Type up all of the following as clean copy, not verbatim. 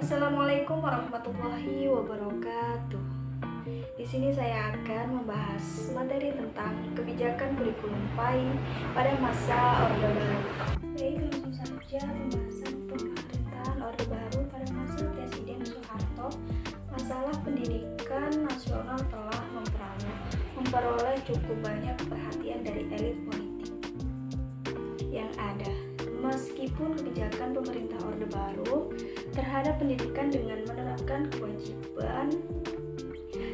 Assalamualaikum warahmatullahi wabarakatuh. Di sini saya akan membahas materi tentang kebijakan kurikulum PAI pada masa Orde Baru. Baik, langsung saja pembahasan pemerintahan Orde Baru pada masa Presiden Soeharto. Masalah pendidikan nasional telah memperoleh cukup banyak perhatian dari elit politik yang ada. Meskipun kebijakan pemerintah Orde Baru terhadap pendidikan dengan menerapkan kewajiban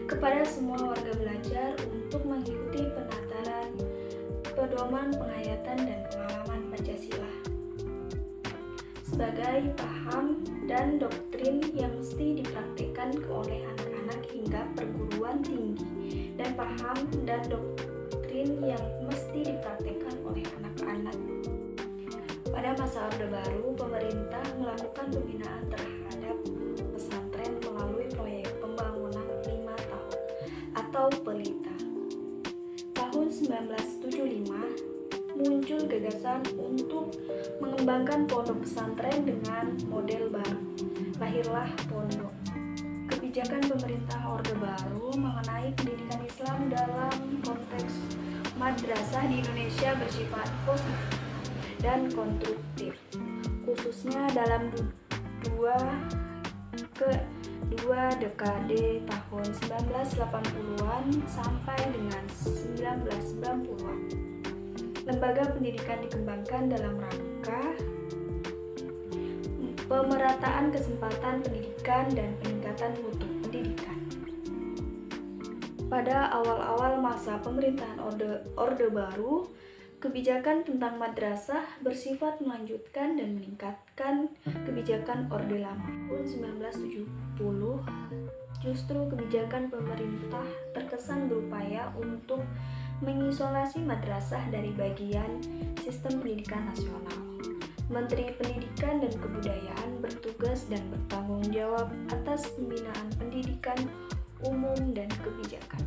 kepada semua warga belajar untuk mengikuti penataran, pedoman penghayatan dan pengalaman Pancasila sebagai paham dan doktrin yang mesti dipraktikkan oleh anak-anak hingga perguruan tinggi, dan paham dan doktrin yang mesti dipraktikkan oleh anak-anak. Pada masa Orde Baru, pemerintah melakukan pembinaan terhadap pesantren melalui proyek pembangunan 5 tahun atau PELITA. Tahun 1975, muncul gagasan untuk mengembangkan pondok pesantren dengan model baru. Lahirlah pondok. Kebijakan pemerintah Orde Baru mengenai pendidikan Islam dalam konteks madrasah di Indonesia bersifat positif dan konstruktif, khususnya dalam dua dekade tahun 1980-an sampai dengan 1990-an. Lembaga pendidikan dikembangkan dalam rangka pemerataan kesempatan pendidikan dan peningkatan mutu pendidikan. Pada awal-awal masa pemerintahan Orde Baru, kebijakan tentang madrasah bersifat melanjutkan dan meningkatkan kebijakan Orde Lama. Tahun 1970, justru kebijakan pemerintah terkesan berupaya untuk mengisolasi madrasah dari bagian sistem pendidikan nasional. Menteri Pendidikan dan Kebudayaan bertugas dan bertanggung jawab atas pembinaan pendidikan umum dan kebijakan.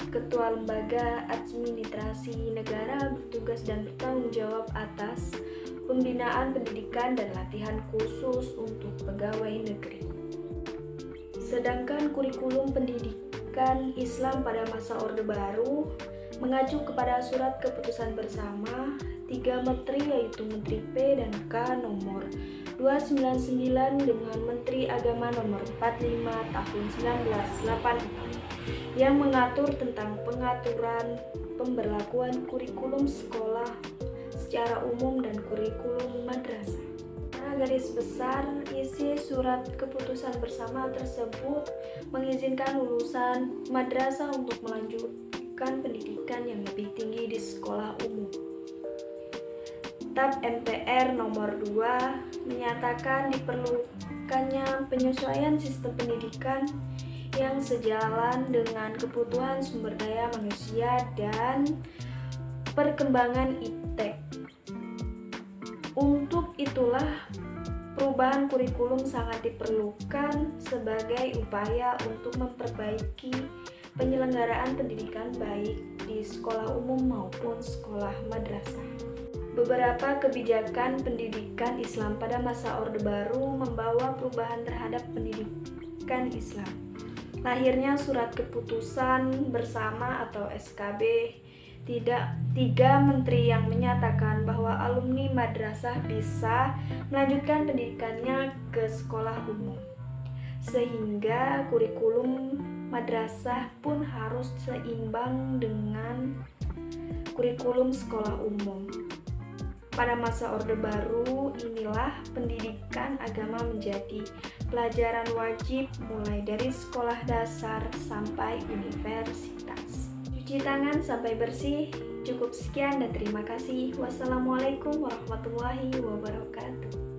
Ketua Lembaga Administrasi Negara bertugas dan bertanggung jawab atas pembinaan pendidikan dan latihan khusus untuk pegawai negeri. Sedangkan kurikulum pendidikan Islam pada masa Orde Baru mengacu kepada surat keputusan bersama 3 menteri, yaitu Menteri P dan K nomor 299 dengan Menteri Agama nomor 45 tahun 1984 yang mengatur tentang pengaturan pemberlakuan kurikulum sekolah secara umum dan kurikulum madrasah. Garis besar isi surat keputusan bersama tersebut mengizinkan lulusan madrasah untuk melanjutkan pendidikan yang lebih tinggi di sekolah umum. TAP MPR nomor 2 menyatakan diperlukannya penyesuaian sistem pendidikan yang sejalan dengan kebutuhan sumber daya manusia dan perkembangan iptek. Untuk itulah perubahan kurikulum sangat diperlukan sebagai upaya untuk memperbaiki penyelenggaraan pendidikan baik di sekolah umum maupun sekolah madrasah. Beberapa kebijakan pendidikan Islam pada masa Orde Baru membawa perubahan terhadap pendidikan Islam. Lahirnya surat keputusan bersama atau SKB 3 menteri yang menyatakan bahwa alumni madrasah bisa melanjutkan pendidikannya ke sekolah umum, sehingga kurikulum madrasah pun harus seimbang dengan kurikulum sekolah umum. Pada masa Orde Baru inilah pendidikan agama menjadi pelajaran wajib mulai dari sekolah dasar sampai universitas. Cuci tangan sampai bersih. Cukup sekian dan terima kasih. Wassalamualaikum warahmatullahi wabarakatuh.